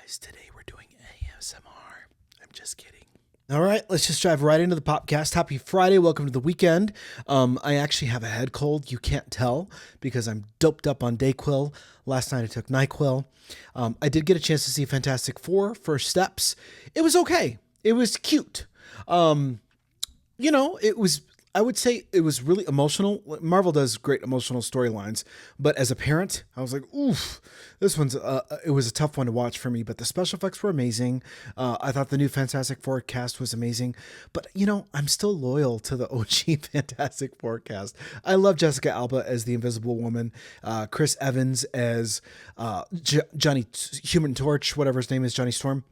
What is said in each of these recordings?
guys, today we're doing ASMR. I'm just kidding. All right, let's just dive right into the podcast. Happy Friday. Welcome to the weekend. I actually have a head cold. You can't tell because I'm doped up on Dayquil. Last night I took NyQuil. I did get a chance to see Fantastic Four, First Steps. It was okay. It was cute. I would say it was really emotional. Marvel does great emotional storylines, but as a parent, I was like, oof, this it was a tough one to watch for me, but the special effects were amazing. I thought the new Fantastic Four cast was amazing, but I'm still loyal to the OG Fantastic Four cast. I love Jessica Alba as the Invisible Woman, Chris Evans as Johnny Human Torch, whatever his name is, Johnny Storm.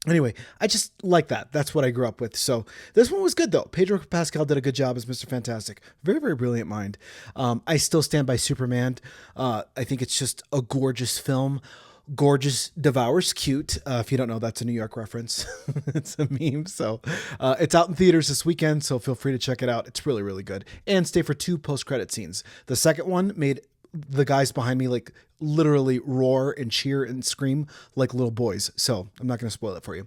Anyway, I just like that. That's what I grew up with. So this one was good, though. Pedro Pascal did a good job as Mr. Fantastic. Very, very brilliant mind. I still stand by Superman. I think it's just a gorgeous film. Gorgeous devours cute. If you don't know, that's a New York reference. It's a meme. So it's out in theaters this weekend, so feel free to check it out. It's really, really good. And stay for 2 post-credit scenes. The second one made the guys behind me like literally roar and cheer and scream like little boys. So I'm not going to spoil it for you.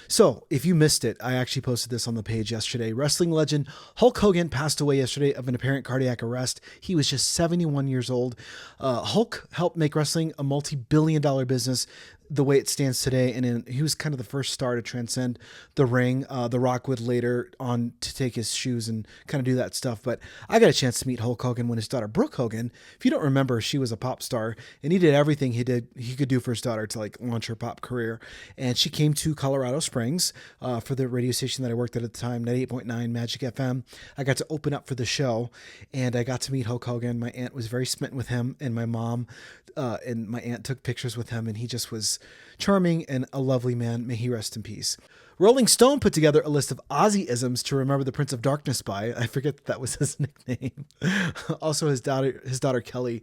So if you missed it, I actually posted this on the page yesterday. Wrestling legend Hulk Hogan passed away yesterday of an apparent cardiac arrest. He was just 71 years old. Hulk helped make wrestling a multi-billion-dollar business the way it stands today. And he was kind of the first star to transcend the ring. The Rock would later on to take his shoes and kind of do that stuff. But I got a chance to meet Hulk Hogan when his daughter Brooke Hogan, if you don't remember, she was a pop star and he did everything he could do for his daughter to like launch her pop career. And she came to Colorado Springs for the radio station that I worked at the time, 98.9 Magic FM. I got to open up for the show and I got to meet Hulk Hogan. My aunt was very smitten with him, and my mom and my aunt took pictures with him, and he just was charming and a lovely man. May he rest in peace. Rolling Stone put together a list of Ozzy-isms to remember the Prince of Darkness by. I forget that was his nickname. Also, his daughter Kelly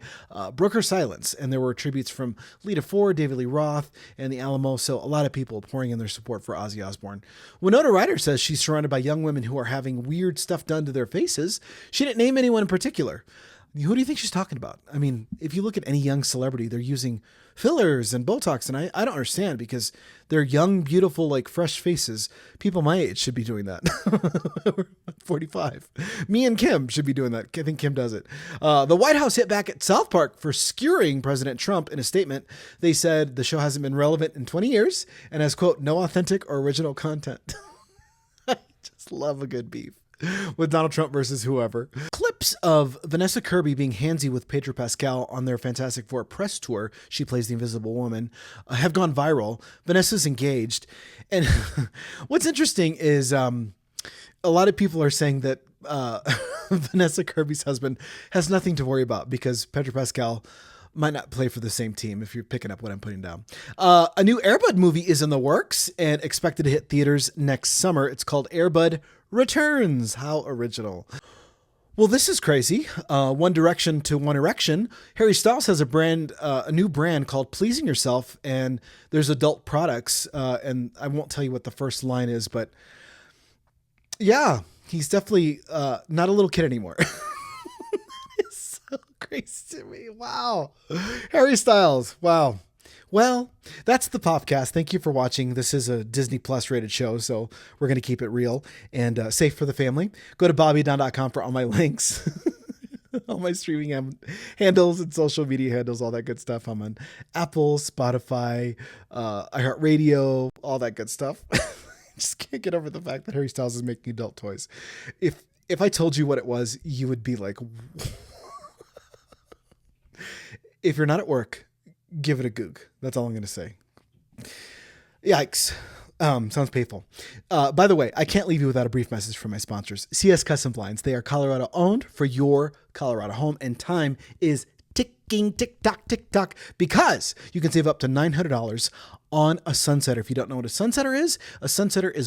broke her silence, and there were tributes from Lita Ford, David Lee Roth, and the Alamo. So a lot of people pouring in their support for Ozzy Osbourne. Winona Ryder says she's surrounded by young women who are having weird stuff done to their faces. She didn't name anyone in particular. Who do you think she's talking about? I mean, if you look at any young celebrity, they're using fillers and Botox, and I don't understand because they're young, beautiful, like fresh faces. People my age should be doing that. 45. Me and Kim should be doing that. I think Kim does it. The White House hit back at South Park for skewering President Trump in a statement. They said the show hasn't been relevant in 20 years and has, quote, no authentic or original content. I just love a good beef with Donald Trump versus whoever. Clips of Vanessa Kirby being handsy with Pedro Pascal on their Fantastic Four press tour, she plays the Invisible Woman, have gone viral. Vanessa's engaged. And what's interesting is a lot of people are saying that Vanessa Kirby's husband has nothing to worry about because Pedro Pascal might not play for the same team, if you're picking up what I'm putting down. A new Air Bud movie is in the works and expected to hit theaters next summer. It's called Air Bud Returns. How original. Well, this is crazy. One Direction to One Erection. Harry Styles has a new brand called Pleasing Yourself, and there's adult products. And I won't tell you what the first line is, but yeah, he's definitely not a little kid anymore. It's so crazy to me. Wow. Harry Styles. Wow. Well, that's the Popcast. Thank you for watching. This is a Disney Plus rated show, so we're going to keep it real and safe for the family. Go to bobbydown.com for all my links, all my streaming handles and social media handles, all that good stuff. I'm on Apple, Spotify, iHeartRadio, all that good stuff. Just can't get over the fact that Harry Styles is making adult toys. If I told you what it was, you would be like, if you're not at work, give it a goog. That's all I'm going to say. Yikes. Sounds painful. By the way, I can't leave you without a brief message from my sponsors. CS Custom Blinds. They are Colorado owned for your Colorado home, and time is ticking, tick tock, because you can save up to $900 on a sunsetter. If you don't know what a sunsetter is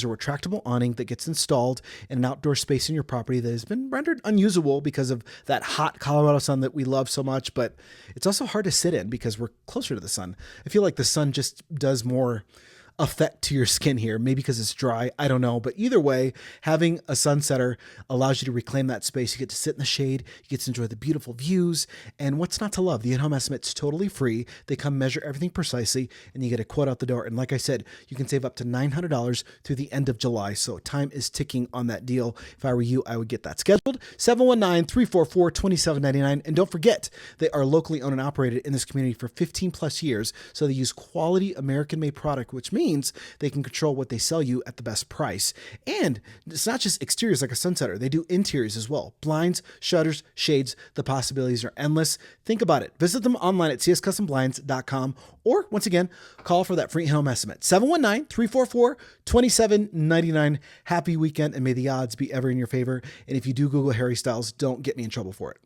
a retractable awning that gets installed in an outdoor space in your property that has been rendered unusable because of that hot Colorado sun that we love so much, but it's also hard to sit in because we're closer to the sun. I feel like the sun just does more effect to your skin here. Maybe because it's dry, I don't know. But either way, having a sunsetter allows you to reclaim that space. You get to sit in the shade, you get to enjoy the beautiful views, and what's not to love? The in-home estimate's totally free. They come measure everything precisely, and you get a quote out the door. And like I said, you can save up to $900 through the end of July. So time is ticking on that deal. If I were you, I would get that scheduled. 719-344-2799. And don't forget, they are locally owned and operated in this community for 15 plus years. So they use quality American-made product, which means they can control what they sell you at the best price. And it's not just exteriors like a sunsetter. They do interiors as well. Blinds, shutters, shades. The possibilities are endless. Think about it. Visit them online at cscustomblinds.com, or once again, call for that free home estimate. 719-344-2799. Happy weekend, and may the odds be ever in your favor. And if you do Google Harry Styles, don't get me in trouble for it.